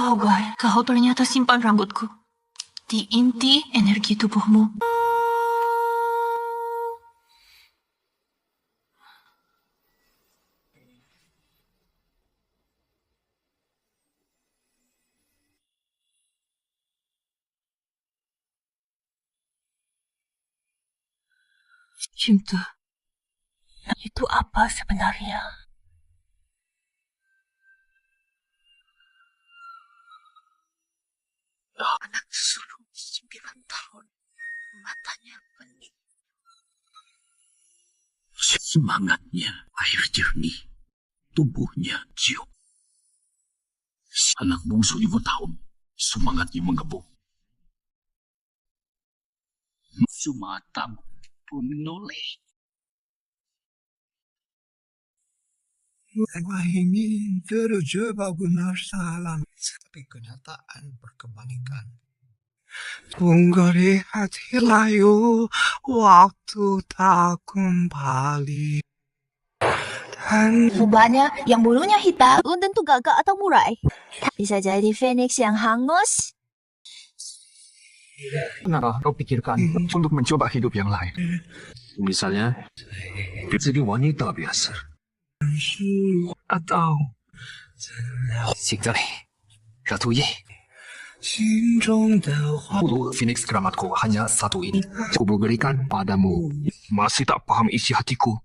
Wow, guys, kau ternyata simpan rambutku di inti energi tubuhmu. Cinta, itu apa sebenarnya? Anak sulung 9 tahun, matanya pening. Semangatnya air jernih, tubuhnya cium. Anak bungsu 5 tahun, semangatnya menggebu. Sumatang pun menoleh. Ingin terjebak benar salah, tapi kenyataan berkebalikan. Tunggu di hati layu, waktu tak kembali. Dan Rupanya yang bulunya hitam belum tentu gagak atau murai. Bisa jadi Phoenix yang hangus. kenapa kau pikirkan untuk mencoba hidup yang lain? Misalnya, jadi wanita biasa. Atau Sikdari, Ratu Ye. 心中的话， Dulu Phoenix keramatku hanya satu ini. Aku berikan padamu. Masih tak paham isi hatiku.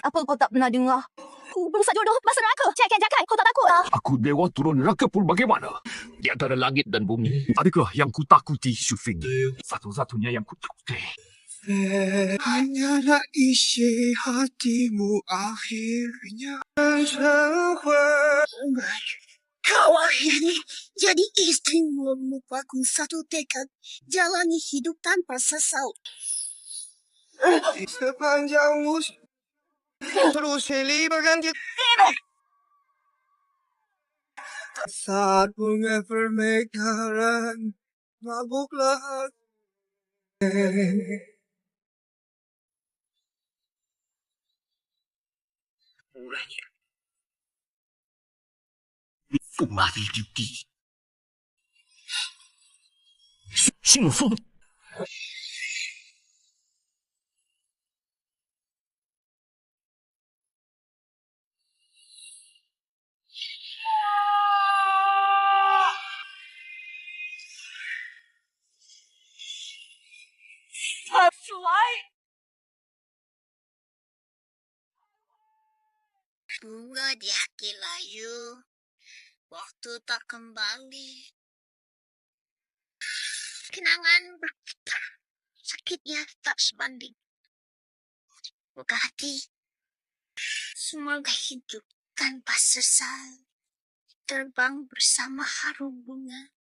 Apa kau tak pernah dengar? Aku berusaha jodoh masa neraka. Jakai, kau tak takut? Aku dewa turun neraka pun bagaimana? Di antara langit dan bumi. Adakah yang ku takuti, Shufing? Satu-satunya yang ku takuti. hanyalah isi hatimu akhirnya成灰。 Kau akhirnya jadi istrimu, melupakan satu tekad, jalani hidup tanpa sesal. Sepanjang musim terus silih berganti. Saat bunga pernikahan mabuklah. Mulanya. Kembali di Xingfeng. Bunga di hati layu, waktu tak kembali. Kenangan berputar, sakitnya tak sebanding. Buka hati, semoga hidup tanpa sesal, terbang bersama harum bunga.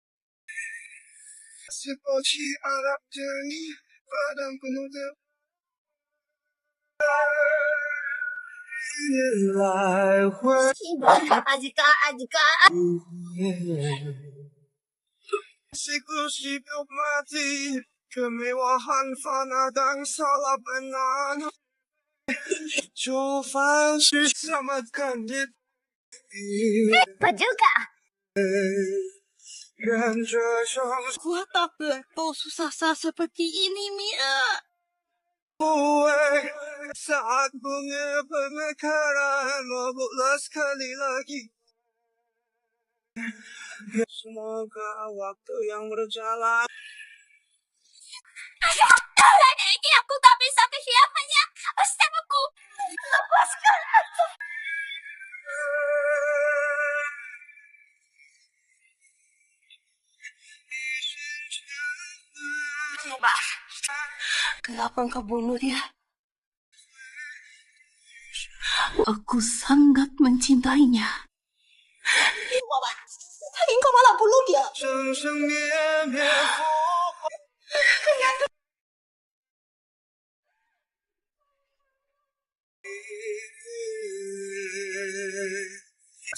Seperti arak jernih padang penuh Ajika. Siklus hidup mati, kemewahan fana dan salah benar. Coba selamatkan diri. Apa juga? Dan jajang Gua tak berputus asa seperti ini, Mia. gue saat bunga pemekaran mabuklah sekali lagi. Semoga waktu yang berjalan. Ini aku tak bisa kehilangannya bersamaku. Lepaskan aku. Kenapa engkau bunuh dia? Aku sangat mencintainya. Engkau malah bunuh dia. 生生灭灭复活。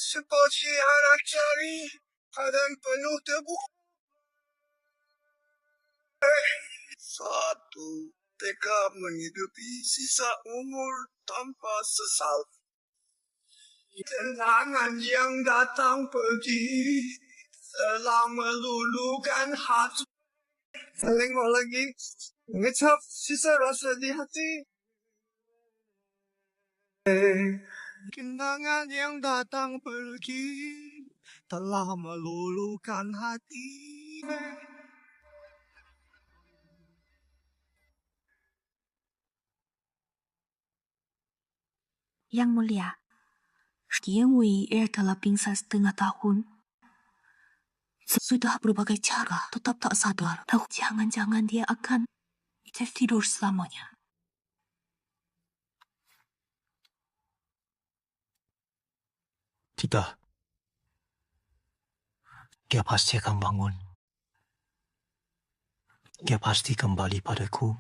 Seperti anak jari padang penuh debu. Satu tekad menghidupi sisa umur tanpa sesal. Kenangan yang datang pergi telah meluluhkan hati. Tengok lagi, ngecap sisa rasa di hati. Kenangan yang datang pergi telah meluluhkan hati. Yang Mulia, dia WIR telah pingsan setengah tahun. Sudah berbagai cara, tetap tak sadar. Tahu jangan-jangan dia akan tertidur selamanya. Tidak. Dia pasti akan bangun. Dia pasti kembali padaku.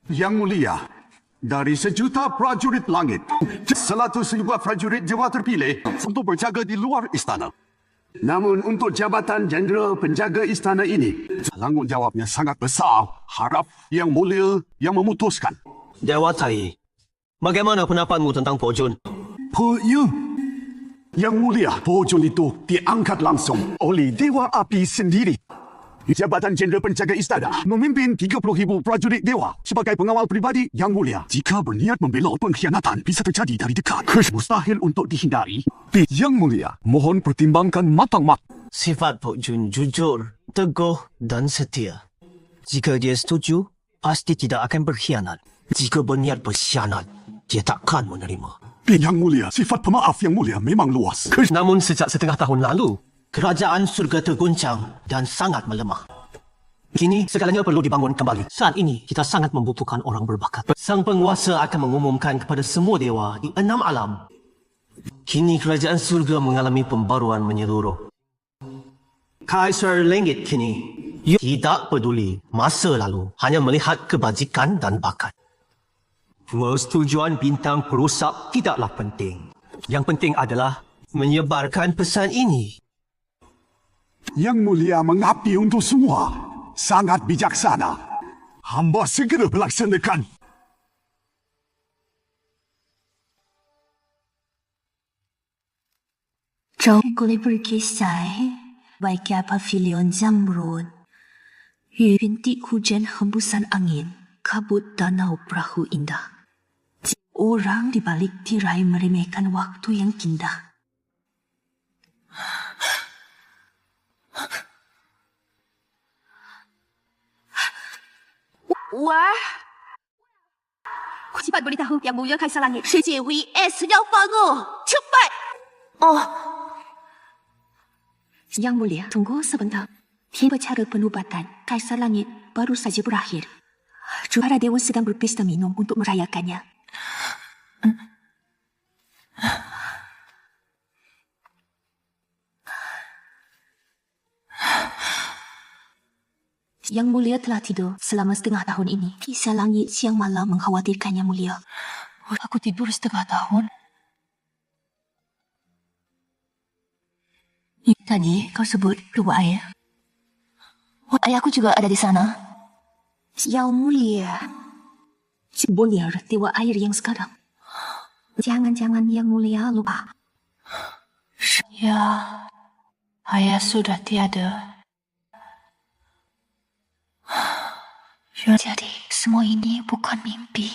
Yang Mulia, dari sejuta prajurit langit, 100,000 prajurit Dewa terpilih untuk berjaga di luar istana. Namun untuk jabatan Jenderal Penjaga Istana ini, tanggungjawabnya sangat besar. Harap Yang Mulia yang memutuskan. Dewa Tai, bagaimana pendapatmu tentang Pojun? Ya. Yang Mulia, Pojun itu diangkat langsung oleh Dewa Api sendiri. Jabatan Jenderal Penjaga Istana memimpin 30,000 prajurit Dewa sebagai pengawal pribadi Yang Mulia. Jika berniat membela pengkhianatan bisa terjadi dari dekat. Mustahil untuk dihindari. Yang Mulia, mohon pertimbangkan matang-matang. Sifat Pojun jujur, teguh dan setia. Jika dia setuju, pasti tidak akan berkhianat. Jika berniat berkhianat, dia takkan menerima. Yang Mulia, sifat pemaaf Yang Mulia memang luas. Namun sejak setengah tahun lalu, kerajaan surga terguncang dan sangat melemah. Kini segalanya perlu dibangun kembali. Saat ini kita sangat membutuhkan orang berbakat. Sang penguasa akan mengumumkan kepada semua dewa di 6 alam. Kini kerajaan surga mengalami pembaruan menyeluruh. Kaisar Langit kini tidak peduli masa lalu, hanya melihat kebajikan dan bakat. Persetujuan bintang perusak tidaklah penting. Yang penting adalah menyebarkan pesan ini. Yang Mulia mengabdi untuk semua. Sangat bijaksana. Hamba segera melaksanakan. Jauh boleh berkisah baiknya pavilion Zamrud. Bintik hujan hembusan angin, kabut danau perahu indah. Orang di balik tirai meremehkan waktu yang indah. Wah! Cepat beritahu Yang Mulia Kaisar Langit. CJWS sedang bangun. Cepat! Oh. Yang Mulia, tunggu sebentar. Upacara penubatan Kaisar Langit baru saja berakhir. Para dewa sedang berpesta minum untuk merayakannya. Yang Mulia telah tidur selama setengah tahun ini. Kisah langit siang malam mengkhawatirkannya Mulia. Aku tidur setengah tahun. Tadi kau sebut Dewa Air. Ayahku juga ada di sana. Yang Mulia. Boleh Dewa Air yang sekarang. Jangan-jangan Yang Mulia lupa. Ya, ayah sudah tiada. Jadi, semua ini bukan mimpi.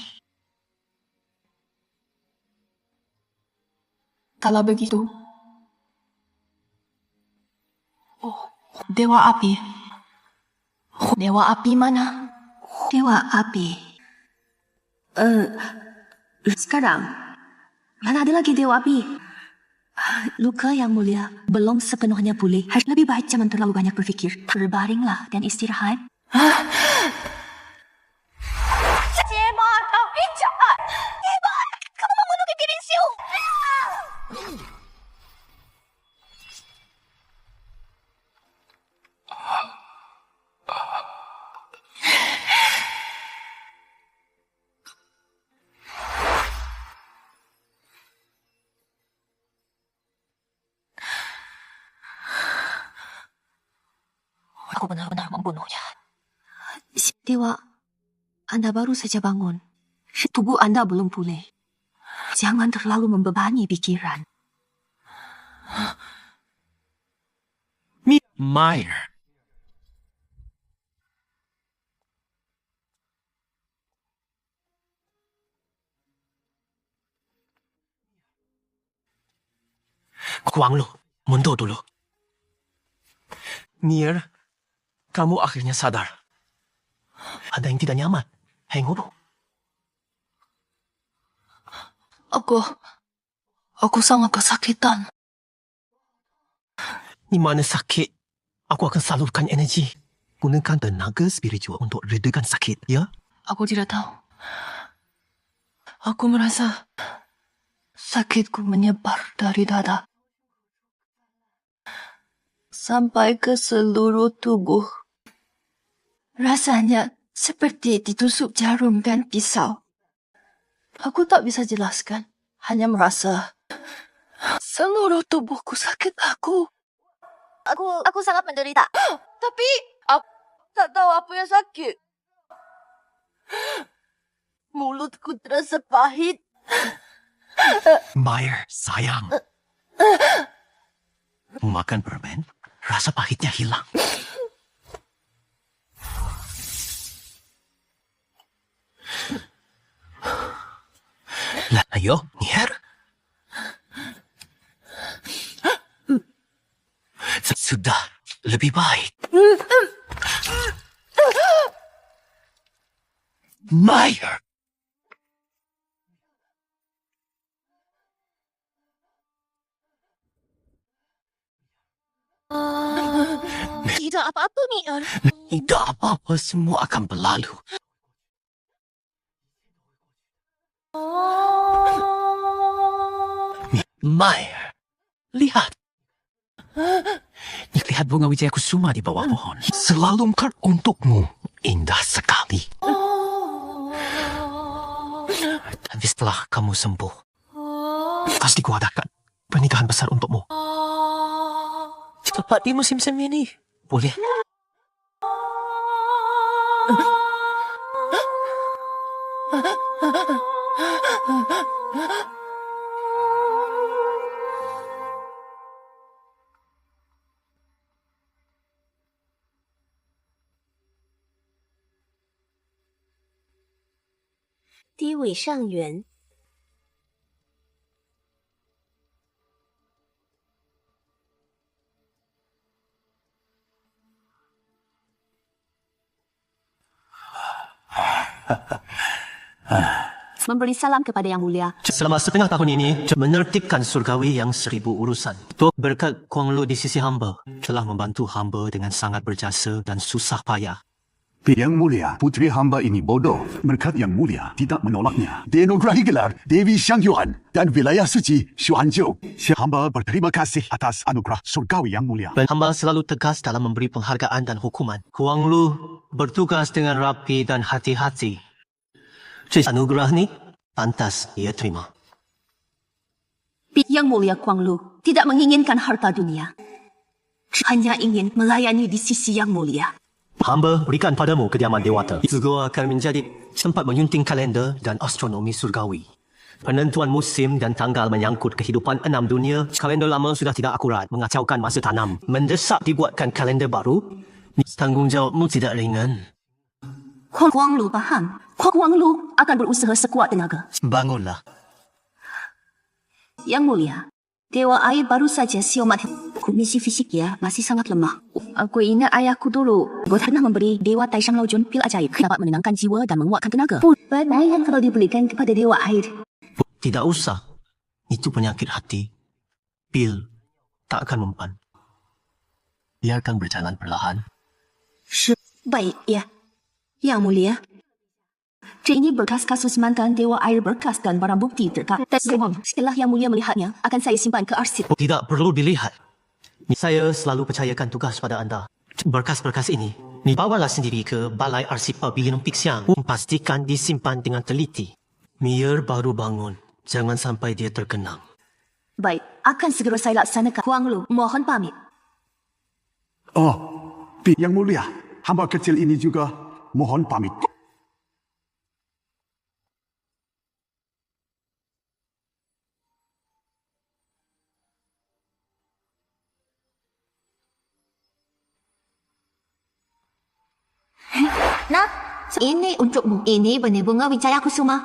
Kalau begitu, Dewa Api. Dewa Api mana? Dewa Api. Sekarang, mana ada lagi Dewa Api? Luka Yang Mulia belum sepenuhnya pulih. Lebih baik jangan terlalu banyak berfikir. Berbaringlah dan istirahat. Cepat, Api, cepat! Cepat! Kamu membunuh pipi Rinsiu! Aku benar-benar membunuhnya. Dewa Anda baru saja bangun. Tubuh Anda belum pulih. Jangan terlalu membebani pikiran. Meyer. Kuang Lu, mundur dulu. Mir, kamu akhirnya sadar. Ada yang tidak nyaman. Hangover. Aku sangat kesakitan. Di mana sakit, aku akan salurkan energi. Gunakan tenaga spiritual untuk redakan sakit, ya? Aku tidak tahu. Aku merasa sakitku menyebar dari dada sampai ke seluruh tubuh. Rasanya seperti ditusuk jarum dan pisau. Aku tak bisa jelaskan. Hanya merasa seluruh tubuhku sakit. Aku sangat menderita. Tapi, aku tak tahu apa yang sakit. Mulutku terasa pahit. Meyer, sayang. Makan permen, rasa pahitnya hilang. Lah, ayo, Nier. Sudah, lebih baik. Meyer. Tidak apa-apa, Nier. Tidak apa-apa, semua akan berlalu. Meyer, lihat. Lihat bunga wijaya kusuma di bawah pohon. Selalu mekar untukmu. Indah sekali. Tapi setelah kamu sembuh, pasti kuadakan pernikahan besar untukmu. Tepat di musim semi ini. Boleh. Di Wei Shangyuan. Memberi salam kepada Yang Mulia. Selama setengah tahun ini, menertibkan surgawi yang 1000 urusan. Tok berkat Kuang Lu di sisi hamba, telah membantu hamba dengan sangat berjasa dan susah payah. Yang Mulia, putri hamba ini bodoh. Berkat Yang Mulia tidak menolaknya. Dianugerahi gelar Dewi Shangyuan dan wilayah suci Xuanzhou. Hamba berterima kasih atas anugerah surgawi Yang Mulia. Hamba selalu tegas dalam memberi penghargaan dan hukuman. Kuang Lu bertugas dengan rapi dan hati-hati. Anugerah ni pantas ia terima. Yang Mulia Kuang Lu tidak menginginkan harta dunia. Hanya ingin melayani di sisi Yang Mulia. Hamba berikan padamu kediaman Dewata. Juga akan menjadi tempat menyunting kalender dan astronomi surgawi. Penentuan musim dan tanggal menyangkut kehidupan 6 dunia. Kalender lama sudah tidak akurat, mengacaukan masa tanam. Mendesak dibuatkan kalender baru. Tanggungjawabmu tidak ringan. Kuang Lu paham. Kuang Lu akan berusaha sekuat tenaga. Bangunlah. Yang Mulia, Dewa Air baru saja siomat. Kondisi fisik dia masih sangat lemah. Aku ingat ayahku dulu pernah memberi Dewa Taishang Laojun pil ajaib dapat menenangkan jiwa dan menguatkan tenaga. Bayang kalau diberikan kepada Dewa Air. Tidak usah. Itu penyakit hati. Pil tak akan mempan. Biarkan berjalan perlahan. Baik, ya. Yang Mulia, ini berkas kasus mantan Dewa Air berkas dan barang bukti terkait. Setelah Yang Mulia melihatnya, akan saya simpan ke arsip. Tidak perlu dilihat. Saya selalu percayakan tugas pada anda. Berkas-berkas ini, bawalah sendiri ke Balai Arsip Pavilion Pixiang. Pastikan disimpan dengan teliti. Mir baru bangun. Jangan sampai dia terkenang. Baik, akan segera saya laksanakan. Kuang Lu, mohon pamit. Oh, Yang Mulia, hamba kecil ini juga mohon pamit. ini untukmu. Ini benih bunga Wijaya Kusuma.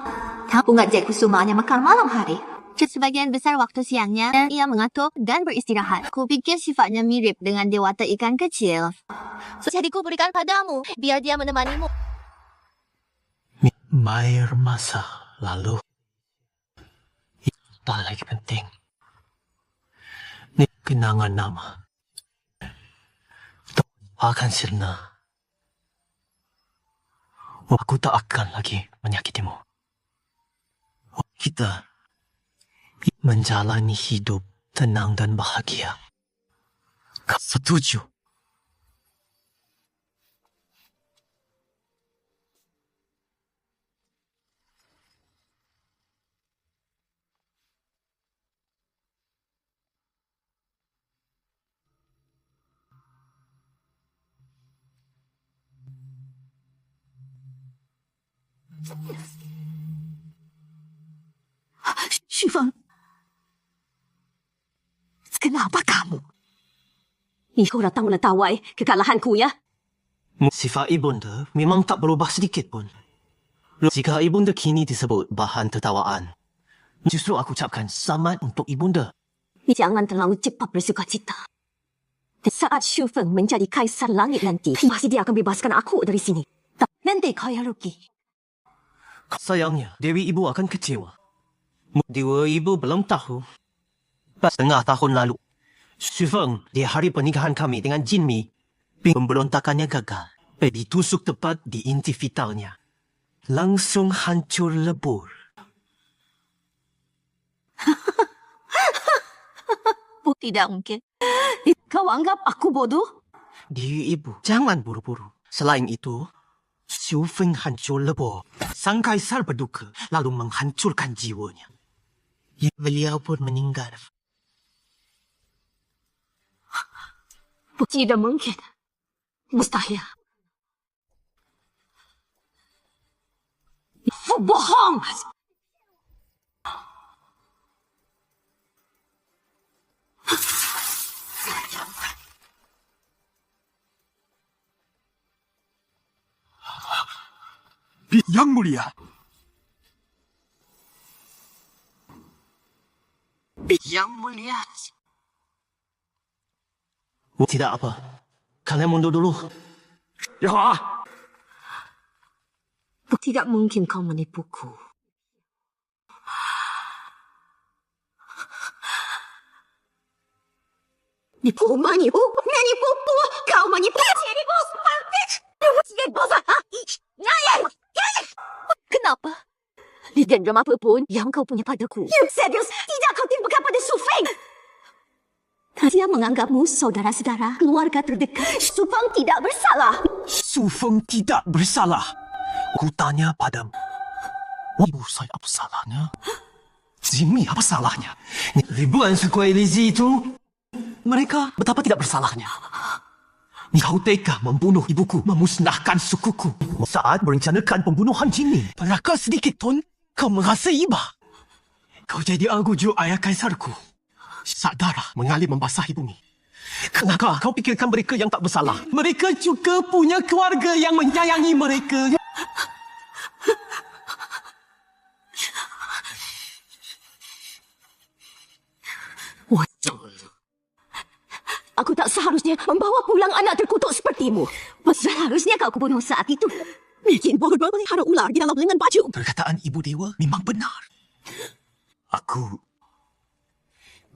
Bunga Jaya Kusuma hanya mekar malam hari. Sebagian besar waktu siangnya, ia mengantuk dan beristirahat. Kupikir sifatnya mirip dengan dewata ikan kecil. Jadi ku berikan padamu, biar dia menemanimu. May masa lalu. Itu lagi penting. Ni kenangan nama. Akan sirna. Aku tak akan lagi menyakitimu. Kita menjalani hidup tenang dan bahagia. Kau setuju? Shifang, kenapa kamu? Kau datang menentawai kekalahanku, ya? Sifat ibunda memang tak berubah sedikit pun. Jika ibunda kini disebut bahan tertawaan, justru aku ucapkan selamat untuk ibunda. Jangan terlalu cepat bersuka cita. Saat Shufeng menjadi kaisar langit nanti, pasti dia akan bebaskan aku dari sini. Nanti kau yang rugi. Sayangnya, Dewi Ibu akan kecewa. Dewa Ibu belum tahu. Setengah tahun lalu, Shufeng di hari pernikahan kami dengan Jin Mi, pemberontakannya gagal. Ditusuk tepat di inti vitalnya. Langsung hancur lebur. Tidak mungkin. Kau anggap aku bodoh? Dewi Ibu, jangan buru-buru. Selain itu, Shufeng hancur lebur. Sang kaisar berduka lalu menghancurkan jiwanya. Beliau pun meninggal. Tidak mungkin. Mustahil. Bohong! Yang mulia. Yang mulia. Tidak apa. Kalian mundur dulu. Ya, Tidak mungkin kau menipuku. Menipu? Kau menipu? Kenapa? Di dendam apapun yang kau punya padaku. Serius? Tidak kau timpakan pada Shufeng? Dia menganggapmu saudara-saudara, keluarga terdekat. Shufeng tidak bersalah. Shufeng tidak bersalah. Ku tanya padamu. Ibu saya apa salahnya? Jimmy apa salahnya? Ribuan suku Elizi itu, mereka betapa tidak bersalahnya. Kau tega membunuh ibuku, memusnahkan sukuku. Saat merencanakan pembunuhan Jimmy, pernahkah sedikit pun kau merasa iba? Kau jadi angguju ayah kaisarku. Saat darah mengalir membasahi bumi. Kenapa kau pikirkan mereka yang tak bersalah? Mereka juga punya keluarga yang menyayangi mereka. Aku tak seharusnya membawa pulang anak terkutuk sepertimu. Seharusnya kau kubunuh saat itu. Bikin bodoh melihara ular di dalam lengan baju. Perkataan Ibu Dewa memang benar. Aku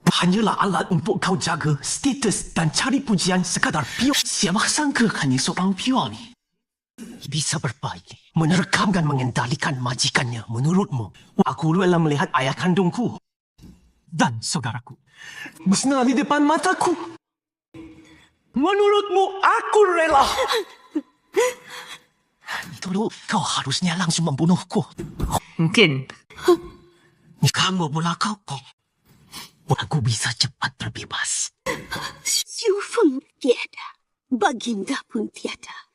hanyalah alat untuk kau jaga status dan cari pujian sekadar pion. Siapa sangka hanya seorang pion bisa berbaik, menerkam dan mengendalikan majikannya menurutmu. Aku rela melihat ayah kandungku dan saudaraku musnah di depan mataku. Menurutmu aku rela. Dulu kau harusnya langsung membunuhku. Mungkin kamu pula kau. Aku bisa cepat terbebas. Shufeng tiada. Baginda pun tiada.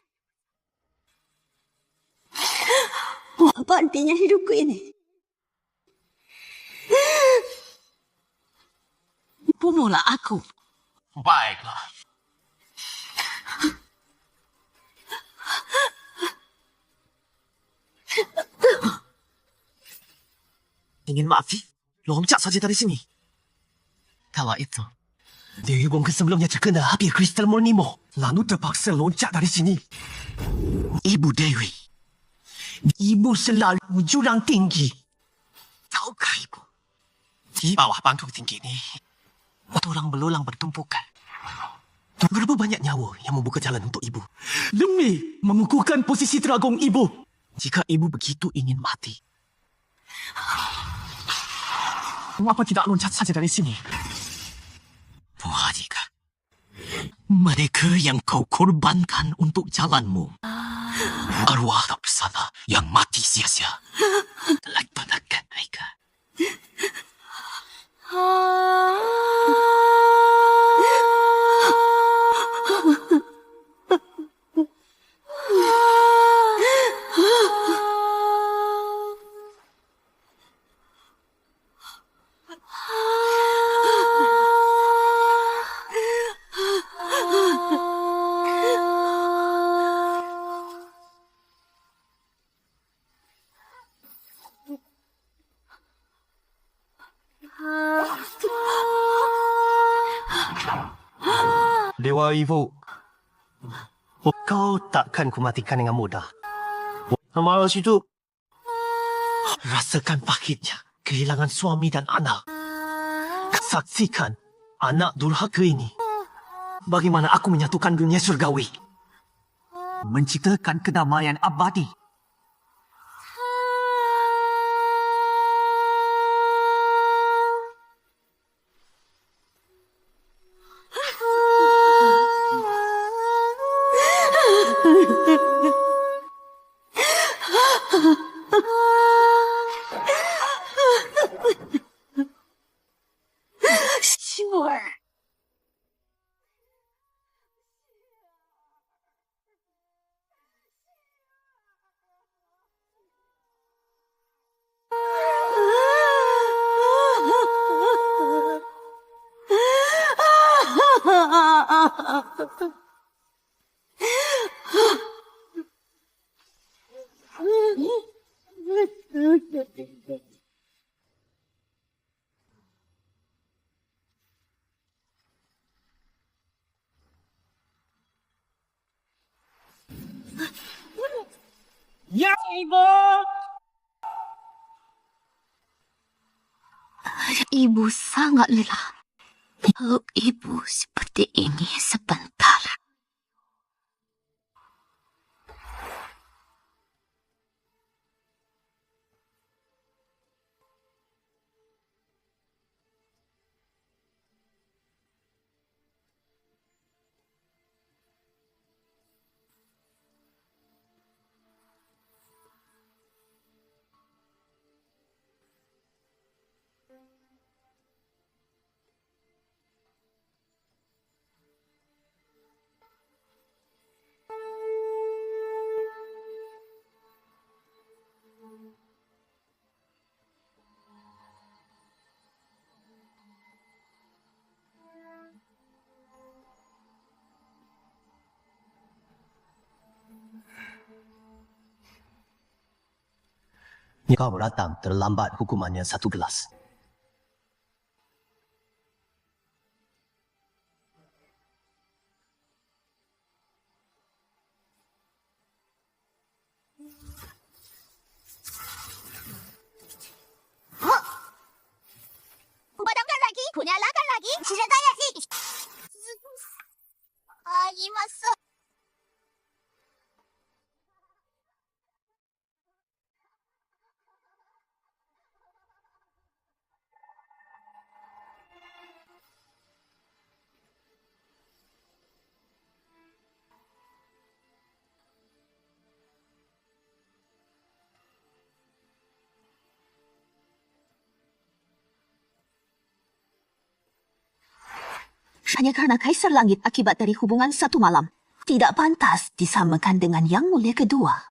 Apa artinya hidupku ini? Bunuhlah aku. Baiklah. ingin mati, loncat saja dari sini. Kala itu, Dewi Wong sebelumnya terkena api kristal murnimu, lalu terpaksa loncat dari sini. Ibu Dewi, ibu selalu jurang tinggi. Tahukah ibu? Di bawah panggung tinggi ini, orang belulang bertumpukan. Berapa banyak nyawa yang membuka jalan untuk ibu demi mengukuhkan posisi teragong ibu. Jika ibu begitu ingin mati, mengapa tidak loncat saja dari sini? Puhadika, mereka yang kau korbankan untuk jalanmu, arwah tak bersalah yang mati sia-sia. Laksanakan mereka. Dewa Ibu, kau takkan kumatikan dengan mudah. Malas itu, rasakan pahitnya kehilangan suami dan anak. Saksikan anak durhaka ini. Bagaimana aku menyatukan dunia surgawi, menciptakan kedamaian abadi. Sure. Ya, Ibu! Ibu sangat lelah. Peluk ibu seperti ini sebentar. Kau datang terlambat, hukumannya 1 gelas. Padamkan lagi, nyalakan lagi. Silakan lagi. Arimasu. Hanya karena Kaisar Langit akibat dari hubungan 1 malam. Tidak pantas disamakan dengan Yang Mulia kedua.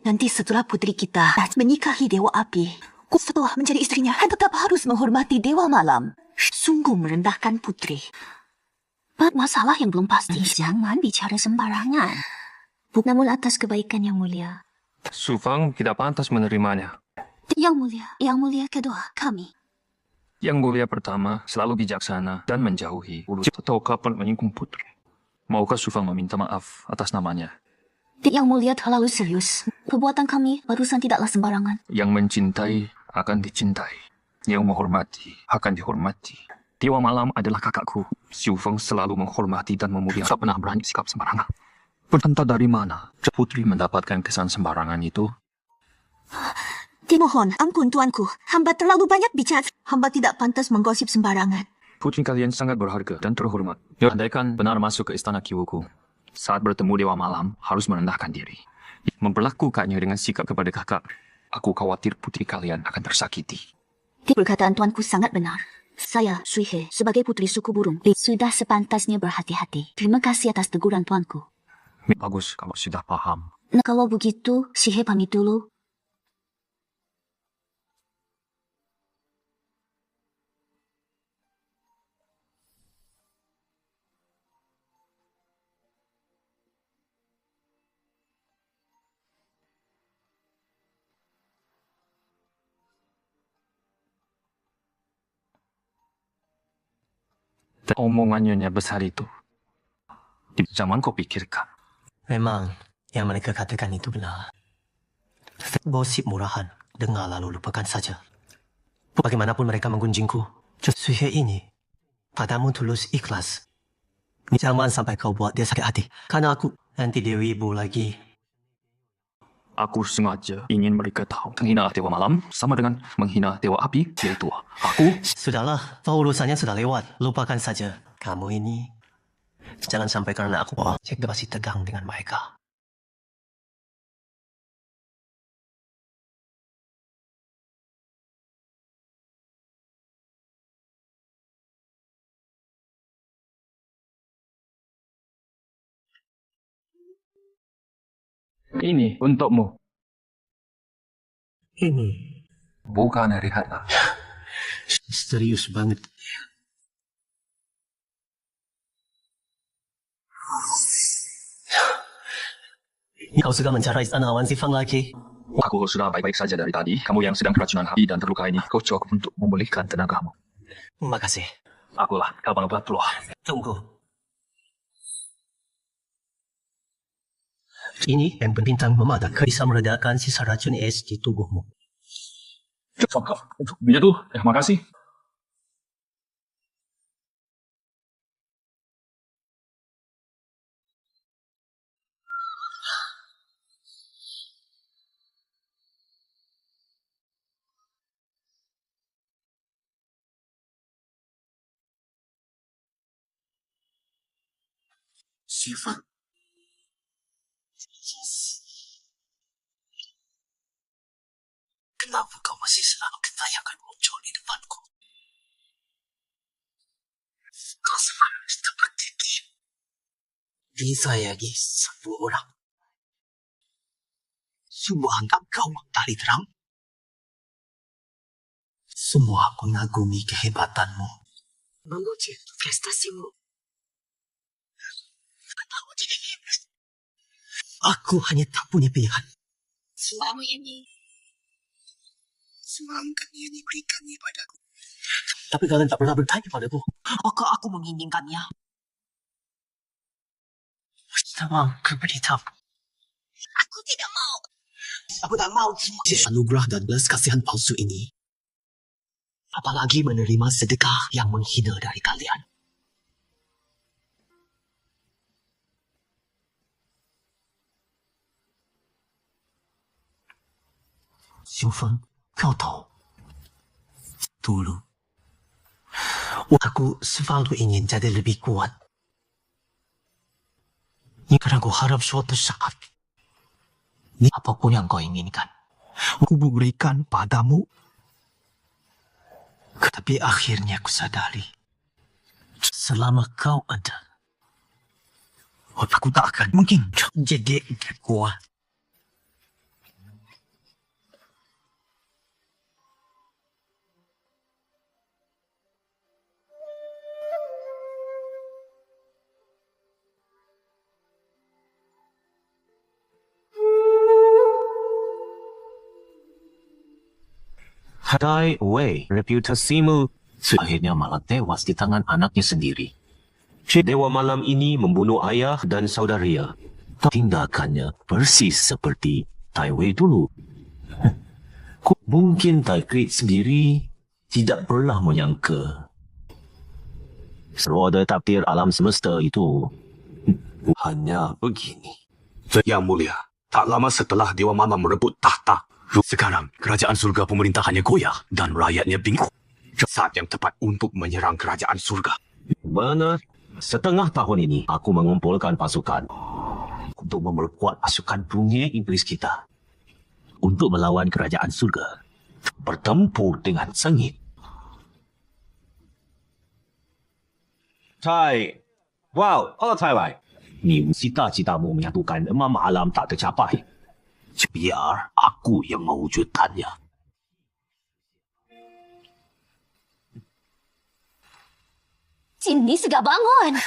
Nanti setelah putri kita menikahi Dewa Api, setelah menjadi istrinya, tetap harus menghormati Dewa Malam. Sungguh merendahkan putri. Masalah yang belum pasti. Jangan bicara sembarangan. Namun atas kebaikan Yang Mulia. Su Fang tidak pantas menerimanya. Yang Yang Mulia kedua, kami. Yang Mulia pertama selalu bijaksana dan menjauhi ulu atau kapan menyinggung putri. Maukah Sufang meminta maaf atas namanya? Yang Mulia terlalu serius. Perbuatan kami barusan tidaklah sembarangan. Yang mencintai akan dicintai. Yang menghormati akan dihormati. Dewa Malam adalah kakakku. Xiu Feng selalu menghormati dan memuliakan. Tak pernah berani sikap sembarangan. Entah dari mana putri mendapatkan kesan sembarangan itu. Dimohon, ampun tuanku. Hamba terlalu banyak bicara. Hamba tidak pantas menggosip sembarangan. Putri kalian sangat berharga dan terhormat. Andaikan benar masuk ke istana Kiwuku, saat bertemu Dewa Malam harus merendahkan diri. Memperlakukannya dengan sikap kepada kakak. Aku khawatir putri kalian akan tersakiti. Perkataan tuanku sangat benar. Saya, Sui He, sebagai putri suku burung, sudah sepantasnya berhati-hati. Terima kasih atas teguran tuanku. Bagus, kamu sudah paham. Nah, kalau begitu, Si He pamit dulu. Omongannya besar itu. Jangan kau pikirkan. Memang yang mereka katakan itu benar. Gosip murahan, dengar lalu lupakan saja. Bagaimanapun mereka menggunjingku, Sui He ini padamu tulus ikhlas. Jangan sampai kau buat dia sakit hati. Karena aku nanti dia wibu lagi. Aku sengaja ingin mereka tahu. Menghina Dewa Malam sama dengan menghina Dewa Api, yaitu aku. Sudahlah, tahu urusannya sudah lewat. Lupakan saja. Kamu ini, jangan sampai karena aku cek masih tegang dengan mereka. Ini untukmu. Ini Bukan dari harta. serius banget. Kau sudah mencari istana Wan Sifang lagi? Aku sudah baik-baik saja dari tadi. Kamu yang sedang keracunan hati dan terluka ini, kau cukup untuk memulihkan tenagamu. Makasih. Akulah Abang Batluh. Tunggu. Ini yang bintang memadak bisa meredakan sisa racun es di tubuhmu. Dia tuh, terima kasih. Sifang. Kenapa kau masih selalu ketayakan muncul di depanku? Kau selalu seperti dia. Disayangi satu orang. Semua anggap kau dari terang. Semua mengagumi kehebatanmu. Memuji prestasimu. Tahu jadi hebat. Aku hanya tak punya pilihan. Semua angkat yang diberikannya padaku. Tapi kalian tak pernah bertanya padaku. Apakah aku menginginkannya? Tamam, keberitahu. Aku tidak mau. Aku tak mau semua anugerah dan belas kasihan palsu ini. Apalagi menerima sedekah yang menghina dari kalian. Xiu Feng, kau tahu. Dulu, aku selalu ingin jadi lebih kuat. Karena aku harap suatu saat, apapun yang kau inginkan, aku berikan padamu. Tapi akhirnya aku sadari, selama kau ada, aku tak akan mungkin jadi kuat. Dai Wei, reputasimu akhirnya malah tewas di tangan anaknya sendiri. Dewa malam ini membunuh ayah dan saudara. Tindakannya persis seperti Tai Wei dulu. Mungkin Tai Krit sendiri tidak pernah menyangka roda takdir alam semesta itu hanya begini. Yang Mulia, tak lama setelah Dewa Malam merebut tahta, sekarang kerajaan surga pemerintahannya goyah dan rakyatnya bingung. Saat yang tepat untuk menyerang kerajaan surga. Benar. Setengah tahun ini aku mengumpulkan pasukan untuk memperkuat pasukan dunia iblis kita untuk melawan kerajaan surga. Bertempur dengan sengit. Wow, Tai Wei. Ni cita-citamu menyatukan 6 alam tak tercapai. Biar aku yang mewujudkannya. Cindy, segera bangun.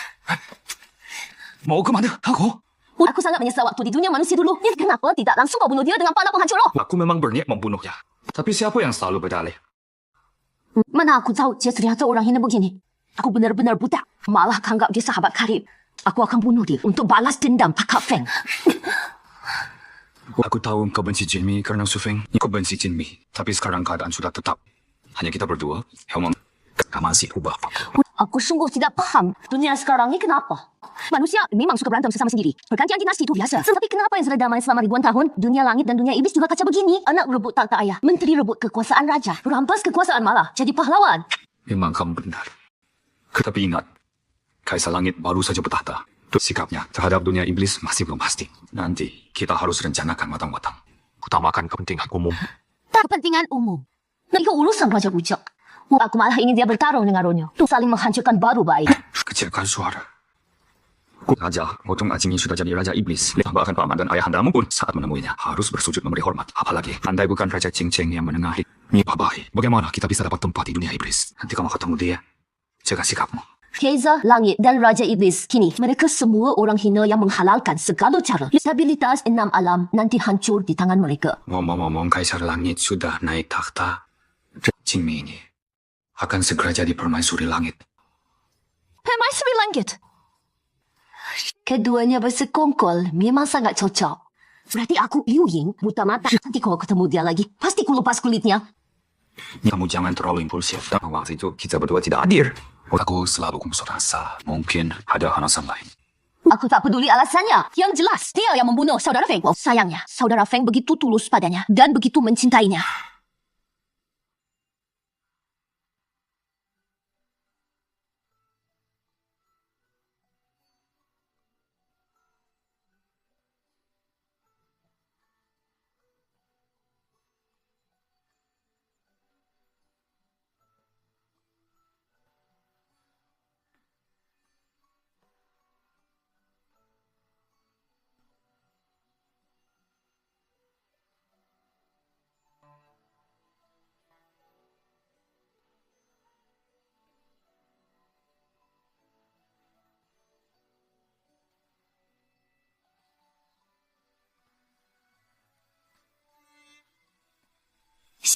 Mau ke mana? Aku sangat menyesal waktu di dunia manusia dulu. Kenapa tidak langsung kau bunuh dia dengan panah penghancur roh? Aku memang berniat membunuhnya. Tapi siapa yang selalu berdalih? Mana aku tahu dia ternyata orang hina begini. Aku benar-benar buta. Malah anggap dia sahabat karib. Aku akan bunuh dia untuk balas dendam Pakak Feng. Aku tahu kau benci Jinmi kerana Su Feng. Kau benci Jinmi. Tapi sekarang keadaan sudah tetap. Hanya kita berdua. Helmon, kau masih ubah. Aku sungguh tidak faham dunia sekarang ni kenapa. Manusia memang suka berantem sesama sendiri. Pergantian dinasti itu biasa. Tetapi kenapa yang sudah damai selama ribuan tahun, dunia langit dan dunia iblis juga kacau begini? Anak rebut takhta ayah, menteri rebut kekuasaan raja, rampas kekuasaan malah jadi pahlawan. Memang kamu benar. Tetapi ingat, Kaisar Langit baru saja bertahta. Sikapnya terhadap dunia iblis masih belum pasti. Nanti kita harus rencanakan matang-matang. Utamakan kepentingan umum. Tak kepentingan umum. Nah, itu urusan Raja Bujak. Aku malah ingin dia bertarung dengan Ronyo. Untuk saling menghancurkan baru baik. Kecilkan suara. Raja, Gotong Ajing sudah jadi Raja Iblis. Bahkan paman dan ayahandamu pun saat menemuinya harus bersujud memberi hormat. Apalagi, andai bukan Raja Cing-Cing yang menengahi. Babai, bagaimana kita bisa dapat tempat di dunia iblis? Nanti kamu ketemu dia, jaga sikapmu. Kaiser, Langit dan Raja Iblis. Kini, mereka semua orang hina yang menghalalkan segala cara. Stabilitas 6 alam nanti hancur di tangan mereka. Ngomong-ngomong, Kaisar Langit sudah naik takhta. Jingmi ini akan segera jadi permaisuri langit. Permaisuri Langit? Keduanya bersekongkol memang sangat cocok. Berarti aku Liu Ying, buta mata. Nanti kalau ketemu dia lagi, pasti ku lepas kulitnya. Kamu jangan terlalu impulsif. Dan waktu itu kita berdua tidak hadir. Aku selalu merasa mungkin ada alasan lain. Aku tak peduli alasannya. Yang jelas, dia yang membunuh saudara Feng. Sayangnya, saudara Feng begitu tulus padanya dan begitu mencintainya.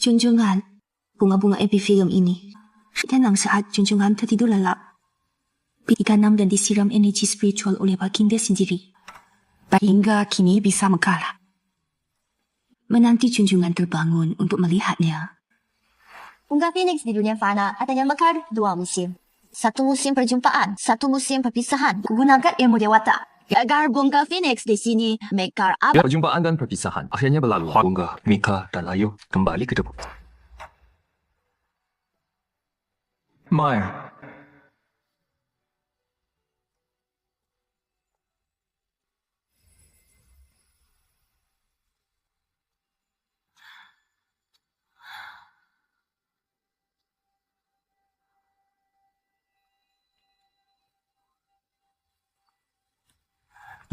Junjungan, bunga-bunga epifilium ini. Tenang saat junjungan tertidur lelap. Ditanam dan disiram energi spiritual oleh baginda sendiri. Hingga kini bisa mekar. Menanti junjungan terbangun untuk melihatnya. Bunga Phoenix di dunia fana adanya mekar 2 musim. 1 musim perjumpaan, 1 musim perpisahan. Gunakan ilmu dewata. Agar bunga Phoenix di sini mekar abadi. Perjumpaan dan perpisahan akhirnya berlalu. Bunga, Mika dan Ayu kembali ke debu. Maya.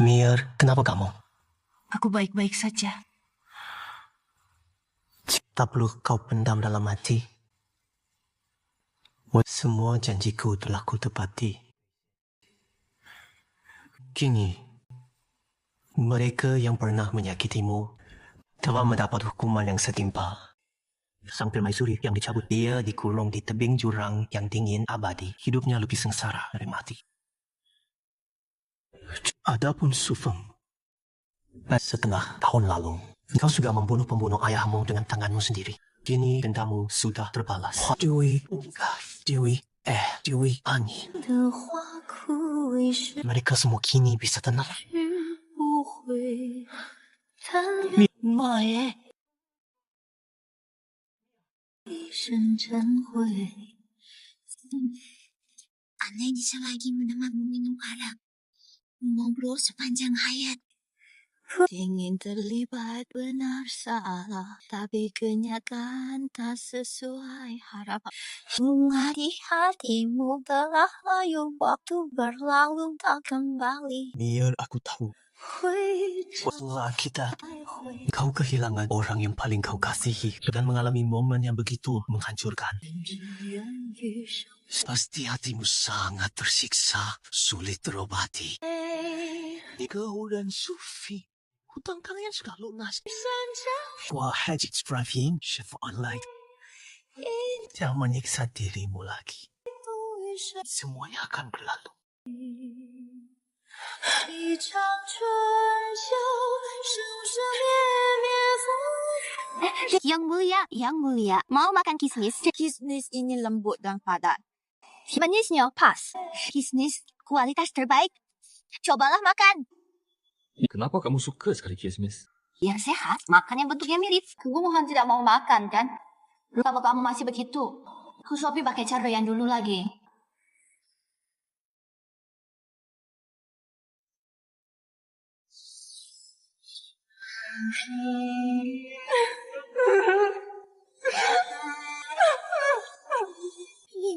Mir, kenapa kamu? Aku baik-baik saja. Tak perlu kau pendam dalam hati. Semua janjiku telah ku tepati. Kini, mereka yang pernah menyakitimu telah mendapat hukuman yang setimpal. Sang permaisuri yang dicabut. Dia dikurung di tebing jurang yang dingin abadi. Hidupnya lebih sengsara dari mati. Adapun Sufeng, setengah tahun lalu, engkau sudah membunuh pembunuh ayahmu dengan tanganmu sendiri. Kini dendamu sudah terbalas. Dewi Ani. Mereka semua kini bisa tenang. Mae. 一生珍贵。Andai bisa lagi menemani minum arak, ngobrol sepanjang hayat. Ingin terlibat benar salah, tapi kenyataan tak sesuai harapan. Bunga di hatimu telah layu, waktu berlalu tak kembali. Biar aku tahu. Setelah kita, kau kehilangan orang yang paling kau kasihi dan mengalami momen yang begitu menghancurkan. Pasti hatimu sangat tersiksa, sulit terobati. Kau dan Sufi, hutang kalian sudah lunas. Wah, Haji Ibrahim, chef online. Jangan menyiksa dirimu lagi. Semuanya akan berlalu. Yang mulia, mau makan kismis? Kismis ini lembut dan padat. Manisnya pas. Kismis kualitas terbaik. Cobalah makan. Kenapa kamu suka sekali kismis? Biar sehat, makan yang bentuknya mirip. Keguguhan tidak mau makan, kan? Kalau kamu masih begitu, aku Sophie pakai cara yang dulu lagi.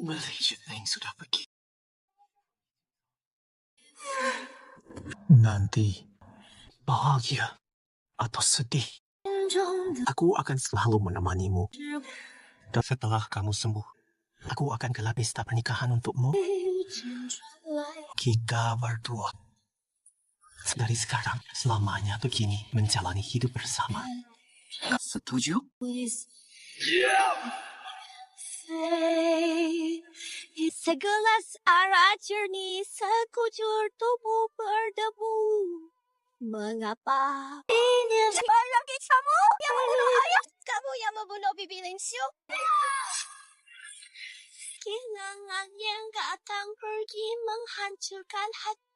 Malaysia yang sudah pergi. Nanti, bahagia atau sedih, aku akan selalu menemanimu. Dan setelah kamu sembuh, aku akan gelar pesta pernikahan untukmu. Kita berdua dari sekarang selamanya begini menjalani hidup bersama. Setuju? Segelas arak jernih, sekujur tubuh berdebu. Mengapa? Ini lagi kamu yang membunuh ayah. Kamu yang membunuh Bibi Lingshu. Kenangan yang datang pergi menghancurkan hati.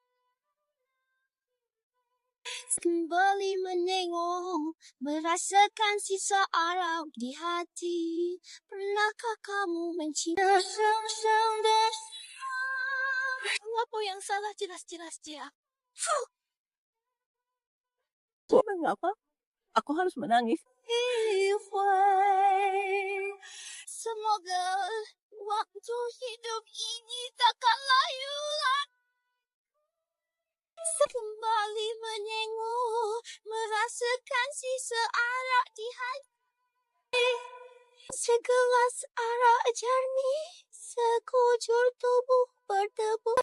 Kembali menengok, merasakan sisa arak di hati. Pernahkah kamu mencintai sang desa? Apa yang salah jelas-jelas dia? Mengapa? Aku harus menangis. Semoga waktu hidup ini takkan layu lagi. Kembali menengok, merasakan sisa arak di hati. Segelas arak jernih, sekujur tubuh berdebu.